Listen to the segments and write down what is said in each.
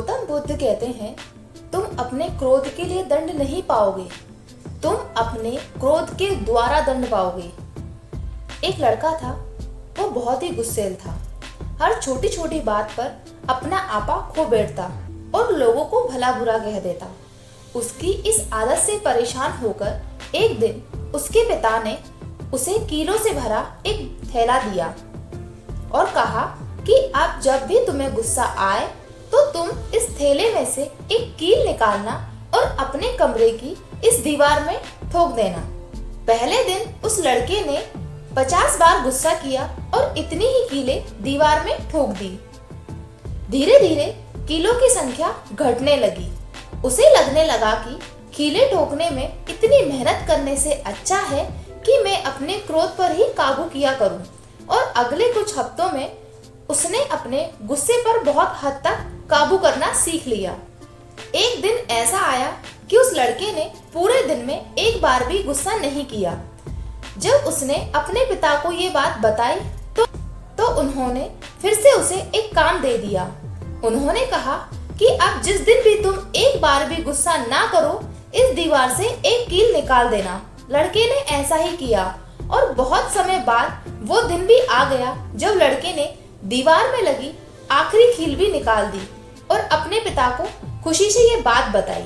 गौतम बुद्ध कहते हैं, तुम अपने क्रोध के लिए दंड नहीं पाओगे, तुम अपने क्रोध के द्वारा दंड पाओगे। एक लड़का था, वो बहुत ही गुस्सैल था। हर छोटी छोटी बात पर अपना आपा खो बैठता और लोगों को भला बुरा कह देता। उसकी इस आदत से परेशान होकर एक दिन उसके पिता ने उसे कीलों से भरा एक थैला दिया और कहा कि अब जब भी तुम्हें गुस्सा आए तो तुम इस थैले में से एक कील निकालना और अपने कमरे की इस दीवार में ठोक देना। पहले दिन उस लड़के ने 50 बार गुस्सा किया और इतनी ही कीलें दीवार में ठोक दी। धीरे धीरे कीलों की संख्या घटने लगी। उसे लगने लगा कि कीलें ठोकने में इतनी मेहनत करने से अच्छा है कि मैं अपने क्रोध पर ही काबू किया करूं। और अगले कुछ हफ्तों में उसने अपने गुस्से पर बहुत हद तक काबू करना सीख लिया। एक दिन ऐसा आया कि उस लड़के ने पूरे दिन में एक बार भी गुस्सा नहीं किया। जब उसने अपने पिता को ये बात बताई तो उन्होंने फिर से उसे एक काम दे दिया। उन्होंने कहा कि अब जिस दिन भी तुम एक बार भी गुस्सा ना करो, इस दीवार से एक कील निकाल देना। लड़के ने ऐसा ही किया और बहुत समय बाद वो दिन भी आ गया जब लड़के ने दीवार में लगी आखिरी कील भी निकाल दी और अपने पिता को खुशी से ये बात बताई।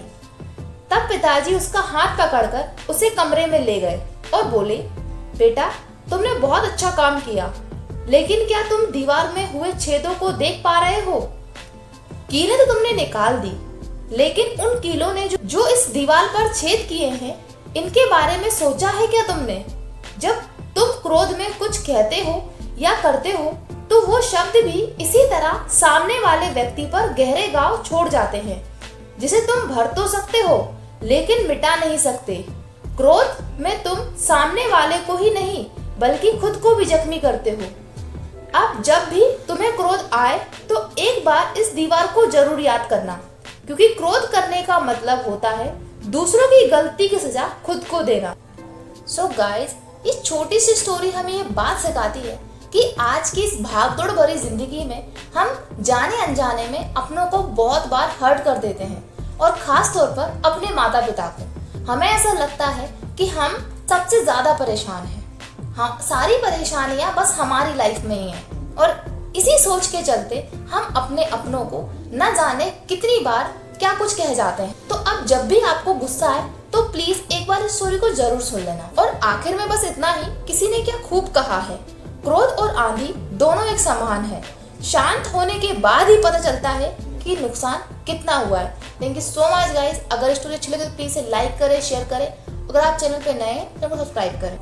तब पिताजी उसका हाथ पकड़कर उसे कमरे में ले गए और बोले, बेटा तुमने बहुत अच्छा काम किया, लेकिन क्या तुम दीवार में हुए छेदों को देख पा रहे हो? कीलें तो तुमने निकाल दी, लेकिन उन कीलों ने जो इस दीवार पर छेद किए हैं, इनके बारे में सोचा है क्या तुमने? जब तुम क्रोध में कुछ कहते हो या करते हो तो वो शब्द भी इसी तरह सामने वाले व्यक्ति पर गहरे घाव छोड़ जाते हैं, जिसे तुम भर तो सकते हो लेकिन मिटा नहीं सकते। क्रोध में तुम सामने वाले को ही नहीं बल्कि खुद को भी जख्मी करते हो। अब जब भी तुम्हें क्रोध आए तो एक बार इस दीवार को जरूर याद करना, क्योंकि क्रोध करने का मतलब होता है दूसरों की गलती की सजा खुद को देना। सो गाइस, इस छोटी सी स्टोरी हमें ये बात सिखाती है कि आज की इस भागदौड़ भरी जिंदगी में हम जाने अनजाने में अपनों को बहुत बार हर्ट कर देते हैं, और खास तौर पर अपने माता पिता को। हमें ऐसा लगता है कि हम सबसे ज्यादा परेशान हैं, हाँ, सारी परेशानियां बस हमारी लाइफ में ही हैं, और इसी सोच के चलते हम अपने अपनों को न जाने कितनी बार क्या कुछ कह जाते हैं। तो अब जब भी आपको गुस्सा आए तो प्लीज एक बार इस स्टोरी को जरूर सुन लेना। और आखिर में बस इतना ही, किसी ने क्या खूब कहा है, क्रोध और आंधी दोनों एक समान है। शांत होने के बाद ही पता चलता है कि नुकसान कितना हुआ है। Thank you so much guys. अगर स्टोरी अच्छी लगे तो प्लीज लाइक करें, शेयर करें। अगर आप चैनल पे नए हैं तो सब्सक्राइब करें।